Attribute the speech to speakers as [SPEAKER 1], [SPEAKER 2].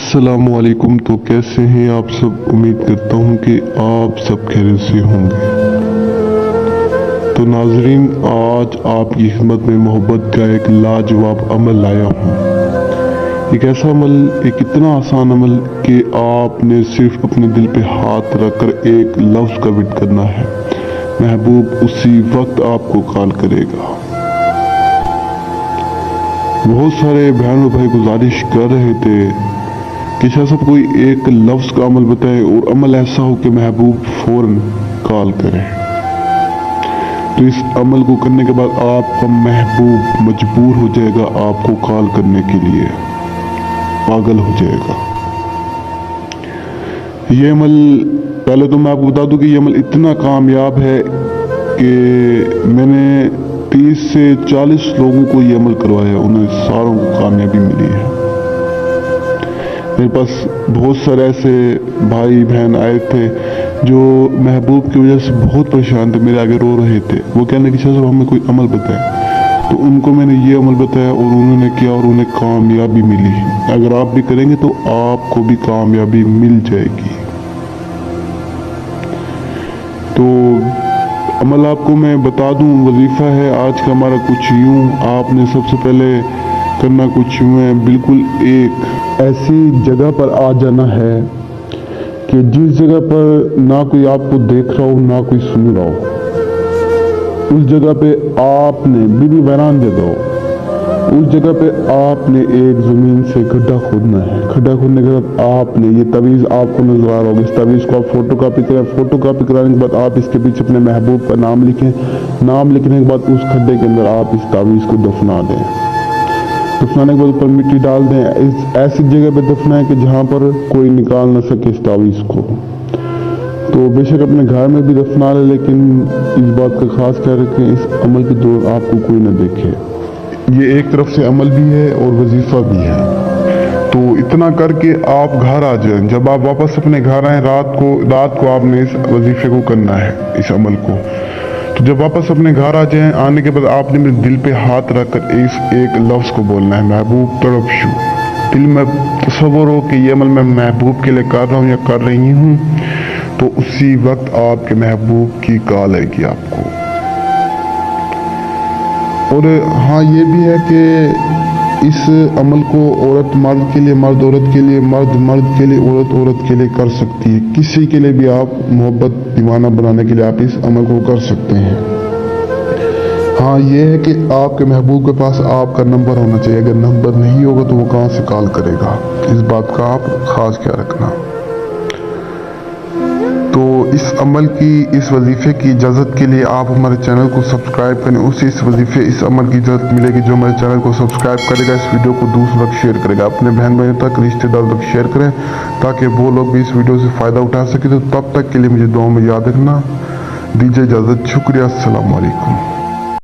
[SPEAKER 1] अस्सलामुअलैकुम। तो कैसे हैं आप सब? उम्मीद करता हूं कि आप सब खैरियत से होंगे। तो नाजरीन, आज आपकी खिदमत में मोहब्बत का एक लाजवाब अमल लाया हूं। एक ऐसा अमल, एक इतना आसान अमल कि आपने सिर्फ अपने दिल पे हाथ रखकर एक लफ्ज़ का वेट करना है। महबूब उसी वक्त आपको कॉल करेगा। बहुत सारे बहन और भाई गुजारिश कर रहे थे कि शायद सब कोई एक लफ्ज़ का अमल बताए और अमल ऐसा हो कि महबूब फौरन कॉल करे। तो इस अमल को करने के बाद आपका महबूब मजबूर हो जाएगा आपको कॉल करने के लिए, पागल हो जाएगा। ये अमल, पहले तो मैं आपको बता दूं कि ये अमल इतना कामयाब है कि मैंने 30 से 40 लोगों को ये अमल करवाया, उन्हें सारों को कामयाबी मिली है। मेरे पास बहुत सारे ऐसे भाई बहन आए थे जो महबूब की वजह से बहुत परेशान थे, मेरे आगे रो रहे थे। वो कहने की शायद हमें कोई अमल बताए। तो उनको मैंने ये अमल बताया और उन्होंने किया और उन्हें कामयाबी मिली। अगर आप भी करेंगे तो आपको भी कामयाबी मिल जाएगी। तो अमल आपको मैं बता दूं, वजीफा है आज का हमारा कुछ यूं। आपने सबसे पहले करना कुछ यूं है, बिल्कुल एक ऐसी जगह पर आ जाना है कि जिस जगह पर ना कोई आपको देख रहा हो ना कोई सुन रहा हो। उस जगह पे आपने बिल्कुल वीरान जगह हो, उस जगह पे आपने एक जमीन से गड्ढा खोदना है। गड्ढा खोदने के बाद आपने ये तवीज़ आपको नजर आ रहा होगा, इस तवीज़ को आप फोटो कापी करें। फोटो कापी कराने के बाद आप इसके पीछे अपने महबूब का नाम लिखें। नाम लिखने के बाद उस खड्डे के अंदर आप इस तावीज़ को दफना दें। दफनाने के बाद ऊपर मिट्टी डाल दें। इस ऐसी जगह पे दफना है कि जहाँ पर कोई निकाल ना सके इस तावीज़ को। तो बेशक अपने घर में भी दफना ले, लेकिन इस बात का खास ख्याल रखें इस अमल के दौरान आपको कोई ना देखे। ये एक तरफ से अमल भी है और वजीफा भी है। तो इतना करके आप घर आ जाएं। जब आप वापस अपने घर आए, रात को आपने इस वजीफे को करना है, इस अमल को। तो जब वापस अपने घर आ जाएं, आने के बाद आपने मेरे दिल पे हाथ रखकर इस एक लफ्ज़ को बोलना है, महबूब तड़पशु। दिल में तसव्वुर हो कि ये अमल मैं महबूब के लिए कर रहा हूँ या कर रही हूँ। तो उसी वक्त आपके महबूब की कॉल आएगी आपको। और हाँ, ये भी है कि इस अमल को औरत मर्द के लिए, मर्द औरत के लिए, मर्द मर्द के लिए, औरत औरत के लिए कर सकती है। किसी के लिए भी आप मोहब्बत दीवाना बनाने के लिए आप इस अमल को कर सकते हैं। हाँ, ये है कि आपके महबूब के पास आपका नंबर होना चाहिए। अगर नंबर नहीं होगा तो वो कहाँ से कॉल करेगा, इस बात का आप खास ख्याल रखना। तो इस अमल की, इस वजीफे की इजाज़त के लिए आप हमारे चैनल को सब्सक्राइब करें। उसी इस वजीफे, इस अमल की इजाज़त मिलेगी जो हमारे चैनल को सब्सक्राइब करेगा, इस वीडियो को दूसरों तक शेयर करेगा, अपने बहन भाइयों तक, रिश्तेदारों तक शेयर करें ताकि वो लोग भी इस वीडियो से फ़ायदा उठा सके। तो तब तक के लिए मुझे दुआ में याद रखना। दीजिए इजाज़त। शुक्रिया। अस्सलाम वालेकुम।